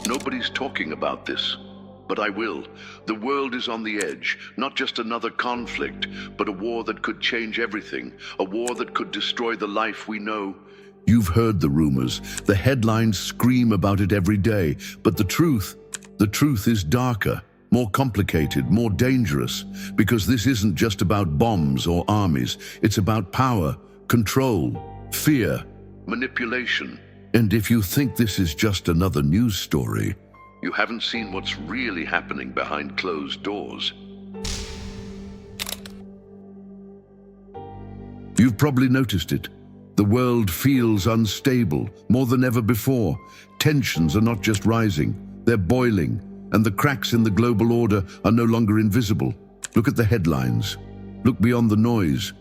Nobody's talking about this, but I will. The world is on the edge, not just another conflict, but a war that could change everything, a war that could destroy the life we know. You've heard the rumors, the headlines scream about it every day, but the truth is darker, more complicated, more dangerous, because this isn't just about bombs or armies, it's about power, control, fear, manipulation. And if you think this is just another news story, you haven't seen what's really happening behind closed doors. You've probably noticed it. The world feels unstable, more than ever before. Tensions are not just rising, they're boiling, and the cracks in the global order are no longer invisible. Look at the headlines. Look beyond the noise.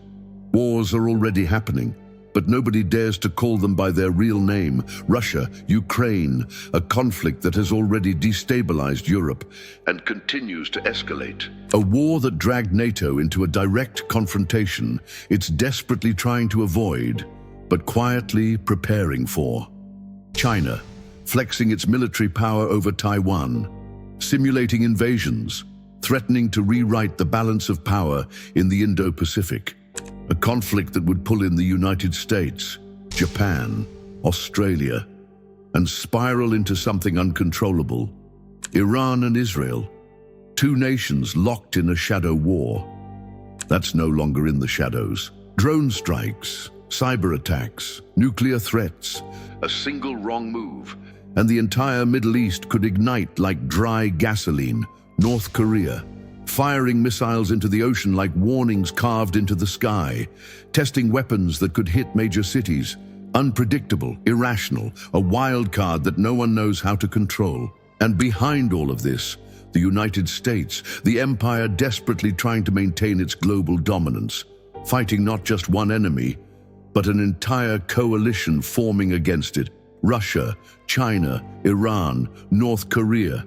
Wars are already happening, but nobody dares to call them by their real name. Russia, Ukraine, a conflict that has already destabilized Europe and continues to escalate. A war that dragged NATO into a direct confrontation it's desperately trying to avoid, but quietly preparing for. China, flexing its military power over Taiwan, simulating invasions, threatening to rewrite the balance of power in the Indo-Pacific. A conflict that would pull in the United States, Japan, Australia, and spiral into something uncontrollable. Iran and Israel, two nations locked in a shadow war. That's no longer in the shadows. Drone strikes, cyber attacks, nuclear threats, a single wrong move, and the entire Middle East could ignite like dry gasoline. North Korea, firing missiles into the ocean like warnings carved into the sky, testing weapons that could hit major cities. Unpredictable, irrational, a wild card that no one knows how to control. And behind all of this, the United States, the empire desperately trying to maintain its global dominance, fighting not just one enemy, but an entire coalition forming against it. Russia, China, Iran, North Korea.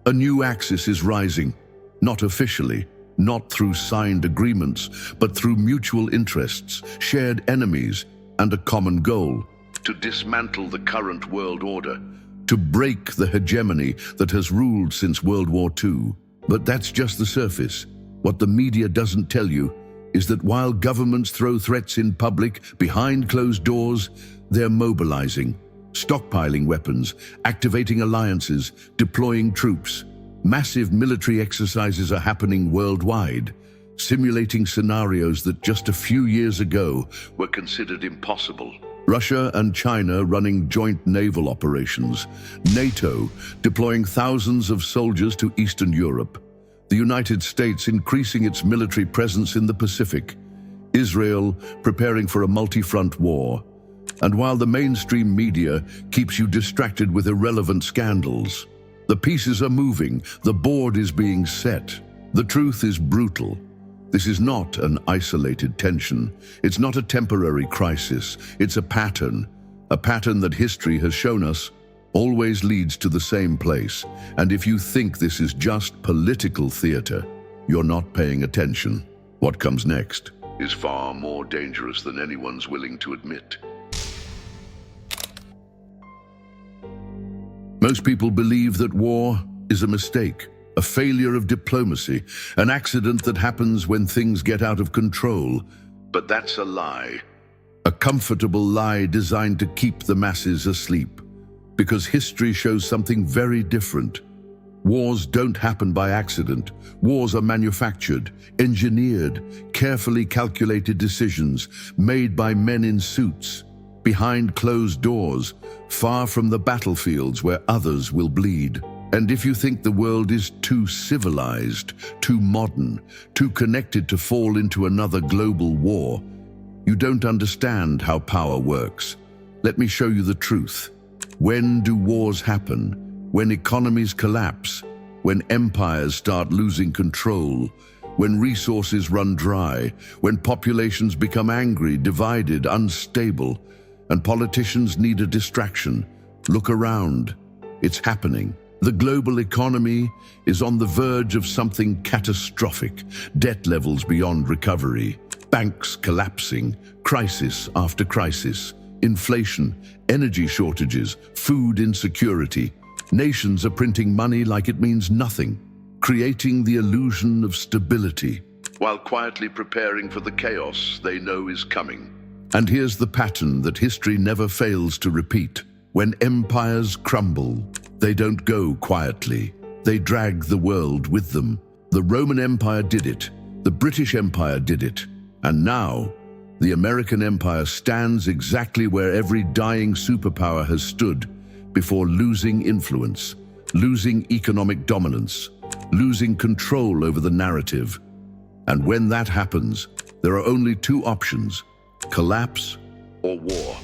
A new axis is rising. Not officially, not through signed agreements, but through mutual interests, shared enemies, and a common goal: to dismantle the current world order, to break the hegemony that has ruled since World War II. But that's just the surface. What the media doesn't tell you is that while governments throw threats in public, behind closed doors, they're mobilizing, stockpiling weapons, activating alliances, deploying troops. Massive military exercises are happening worldwide, simulating scenarios that just a few years ago were considered impossible. Russia and China running joint naval operations, NATO deploying thousands of soldiers to Eastern Europe, the United States increasing its military presence in the Pacific, Israel preparing for a multi-front war. And while the mainstream media keeps you distracted with irrelevant scandals, the pieces are moving, the board is being set. The truth is brutal. This is not an isolated tension. It's not a temporary crisis. It's a pattern that history has shown us always leads to the same place. And if you think this is just political theater, you're not paying attention. What comes next is far more dangerous than anyone's willing to admit. Most people believe that war is a mistake, a failure of diplomacy, an accident that happens when things get out of control. But that's a lie. A comfortable lie designed to keep the masses asleep. Because history shows something very different. Wars don't happen by accident. Wars are manufactured, engineered, carefully calculated decisions made by men in suits, behind closed doors, far from the battlefields where others will bleed. And if you think the world is too civilized, too modern, too connected to fall into another global war, you don't understand how power works. Let me show you the truth. When do wars happen? When economies collapse, when empires start losing control, when resources run dry, when populations become angry, divided, unstable, and politicians need a distraction. Look around. It's happening. The global economy is on the verge of something catastrophic. Debt levels beyond recovery, banks collapsing, crisis after crisis, inflation, energy shortages, food insecurity. Nations are printing money like it means nothing, creating the illusion of stability, while quietly preparing for the chaos they know is coming. And here's the pattern that history never fails to repeat. When empires crumble, they don't go quietly. They drag the world with them. The Roman Empire did it. The British Empire did it. And now, the American Empire stands exactly where every dying superpower has stood before losing influence, losing economic dominance, losing control over the narrative. And when that happens, there are only two options: collapse or war.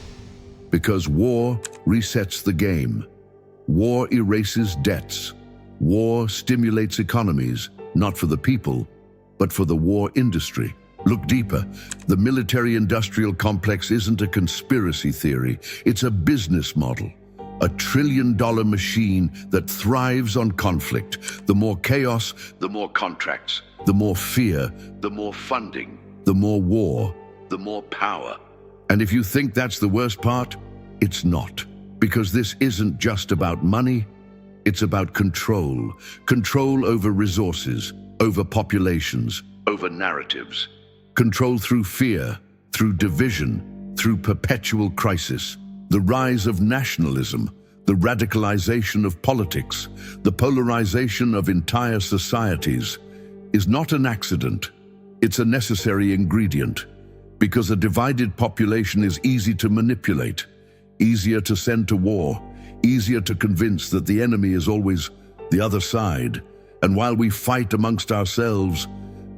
Because war resets the game. War erases debts. War stimulates economies, not for the people, but for the war industry. Look deeper. The military-industrial complex isn't a conspiracy theory. It's a business model. A trillion-dollar machine that thrives on conflict. The more chaos, the more contracts. The more fear, the more funding. The more war, the more power. And if you think that's the worst part, it's not. Because this isn't just about money, it's about control. Control over resources, over populations, over narratives. Control through fear, through division, through perpetual crisis. The rise of nationalism, the radicalization of politics, the polarization of entire societies is not an accident. It's a necessary ingredient. Because a divided population is easy to manipulate, easier to send to war, easier to convince that the enemy is always the other side. And while we fight amongst ourselves,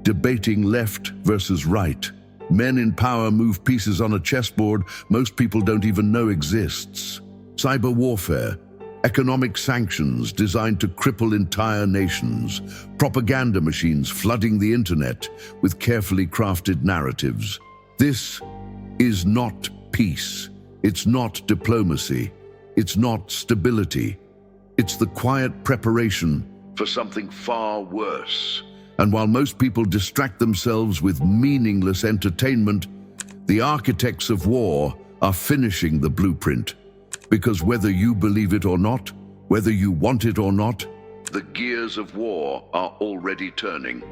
debating left versus right, men in power move pieces on a chessboard most people don't even know exists. Cyber warfare, economic sanctions designed to cripple entire nations, propaganda machines flooding the internet with carefully crafted narratives. This is not peace. It's not diplomacy. It's not stability. It's the quiet preparation for something far worse. And while most people distract themselves with meaningless entertainment, the architects of war are finishing the blueprint. Because whether you believe it or not, whether you want it or not, the gears of war are already turning.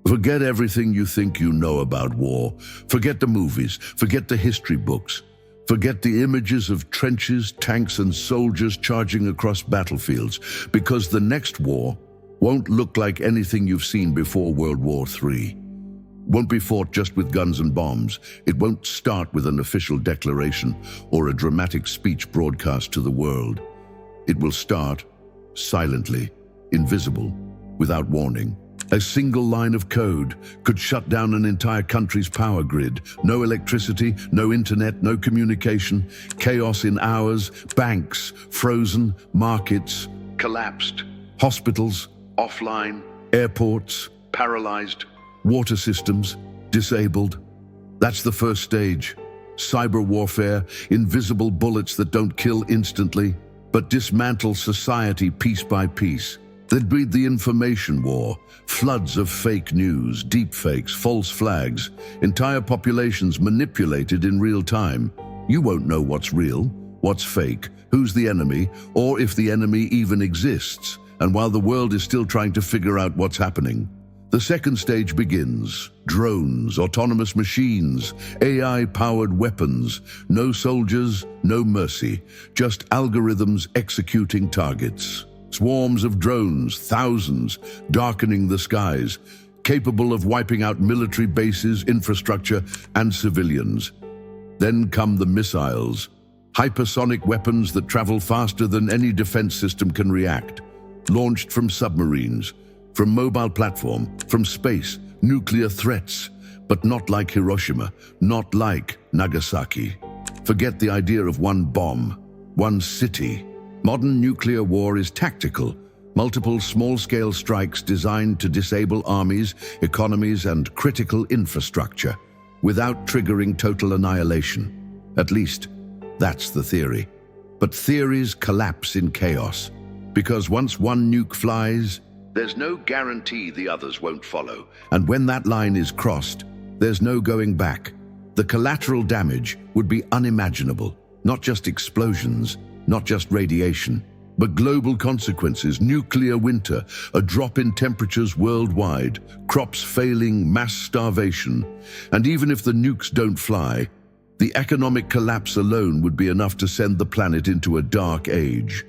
Forget everything you think you know about war. Forget the movies. Forget the history books. Forget the images of trenches, tanks, and soldiers charging across battlefields. Because the next war won't look like anything you've seen before World War III. Won't be fought just with guns and bombs. It won't start with an official declaration or a dramatic speech broadcast to the world. It will start silently, invisible, without warning. A single line of code could shut down an entire country's power grid. No electricity, no internet, no communication. Chaos in hours. Banks frozen. Markets collapsed. Hospitals offline. Airports paralyzed. Water systems disabled. That's the first stage. Cyber warfare, invisible bullets that don't kill instantly, but dismantle society piece by piece. There'd be the information war, floods of fake news, deepfakes, false flags, entire populations manipulated in real time. You won't know what's real, what's fake, who's the enemy, or if the enemy even exists. And while the world is still trying to figure out what's happening, the second stage begins. Drones, autonomous machines, AI-powered weapons. No soldiers, no mercy, just algorithms executing targets. Swarms of drones, thousands, darkening the skies, capable of wiping out military bases, infrastructure, and civilians. Then come the missiles, hypersonic weapons that travel faster than any defense system can react, launched from submarines, from mobile platform, from space, nuclear threats, but not like Hiroshima, not like Nagasaki. Forget the idea of one bomb, one city. Modern nuclear war is tactical, multiple small-scale strikes designed to disable armies, economies, and critical infrastructure without triggering total annihilation. At least, that's the theory. But theories collapse in chaos, because once one nuke flies, there's no guarantee the others won't follow. And when that line is crossed, there's no going back. the collateral damage would be unimaginable. Not just explosions, not just radiation, but global consequences, nuclear winter, a drop in temperatures worldwide, crops failing, mass starvation. And even if the nukes don't fly, the economic collapse alone would be enough to send the planet into a dark age.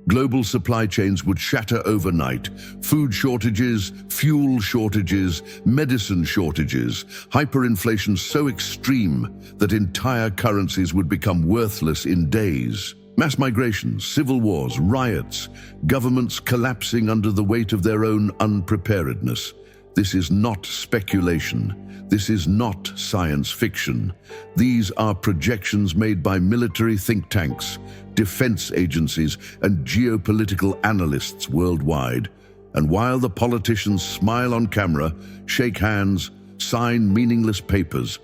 Global supply chains would shatter overnight. Food shortages, fuel shortages, medicine shortages, hyperinflation so extreme that entire currencies would become worthless in days. Mass migrations, civil wars, riots, governments collapsing under the weight of their own unpreparedness. This is not speculation. This is not science fiction. These are projections made by military think tanks, defense agencies, and geopolitical analysts worldwide. And while the politicians smile on camera, shake hands, sign meaningless papers,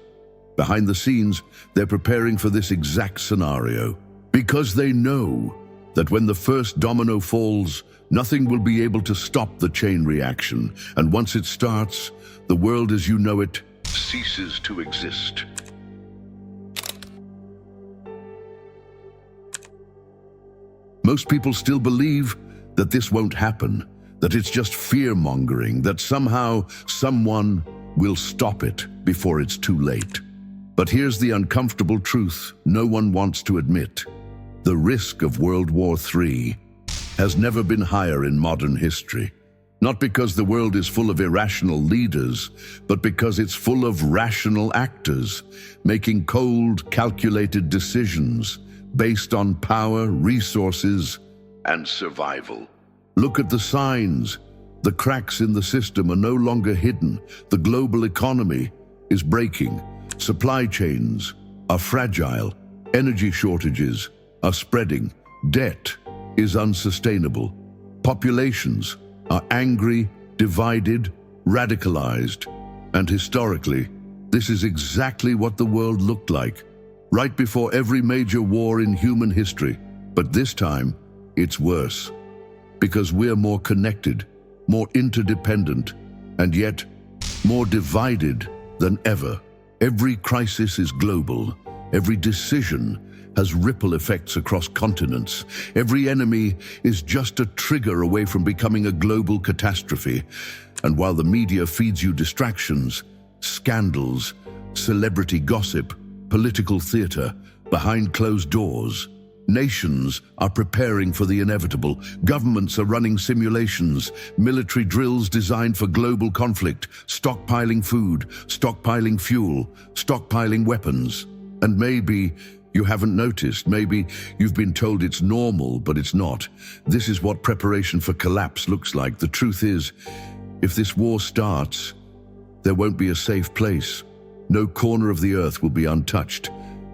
behind the scenes, they're preparing for this exact scenario. Because they know that when the first domino falls, nothing will be able to stop the chain reaction. And once it starts, the world as you know it ceases to exist. Most people still believe that this won't happen, that it's just fear-mongering, that somehow someone will stop it before it's too late. But here's the uncomfortable truth no one wants to admit. The risk of World War III has never been higher in modern history. Not because the world is full of irrational leaders, but because it's full of rational actors, making cold, calculated decisions based on power, resources, and survival. Look at the signs. The cracks in the system are no longer hidden. The global economy is breaking. Supply chains are fragile. Energy shortages are spreading. Debt is unsustainable. Populations are angry, divided, radicalized. And historically, this is exactly what the world looked like, right before every major war in human history. But this time, it's worse. Because we're more connected, more interdependent, and yet more divided than ever. Every crisis is global. Every decision has ripple effects across continents. Every enemy is just a trigger away from becoming a global catastrophe. And while the media feeds you distractions, scandals, celebrity gossip, political theater, behind closed doors, nations are preparing for the inevitable. Governments are running simulations, military drills designed for global conflict, stockpiling food, stockpiling fuel, stockpiling weapons. And maybe you haven't noticed, maybe you've been told it's normal, but it's not. This is what preparation for collapse looks like. The truth is, if this war starts, there won't be a safe place. No corner of the earth will be untouched.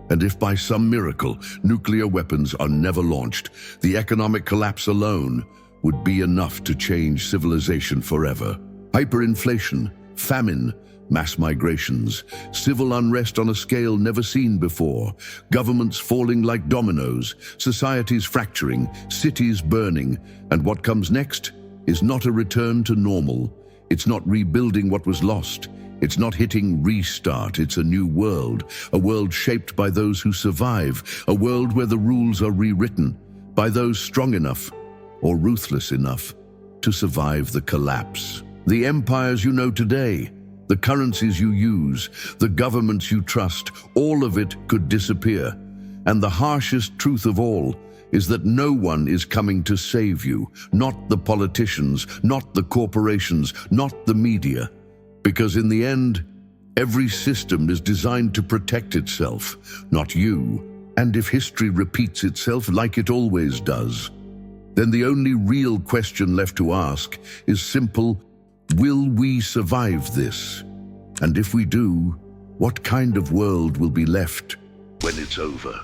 And if by some miracle nuclear weapons are never launched, the economic collapse alone would be enough to change civilization forever. Hyperinflation, famine, mass migrations, civil unrest on a scale never seen before, governments falling like dominoes, societies fracturing, cities burning. And what comes next is not a return to normal. It's not rebuilding what was lost. It's not hitting restart. It's a new world, a world shaped by those who survive, a world where the rules are rewritten by those strong enough or ruthless enough to survive the collapse. The empires you know today, the currencies you use, the governments you trust, all of it could disappear. And the harshest truth of all is that no one is coming to save you, not the politicians, not the corporations, not the media. Because in the end, every system is designed to protect itself, not you. And if history repeats itself like it always does, then the only real question left to ask is simple: will we survive this? And if we do, what kind of world will be left when it's over?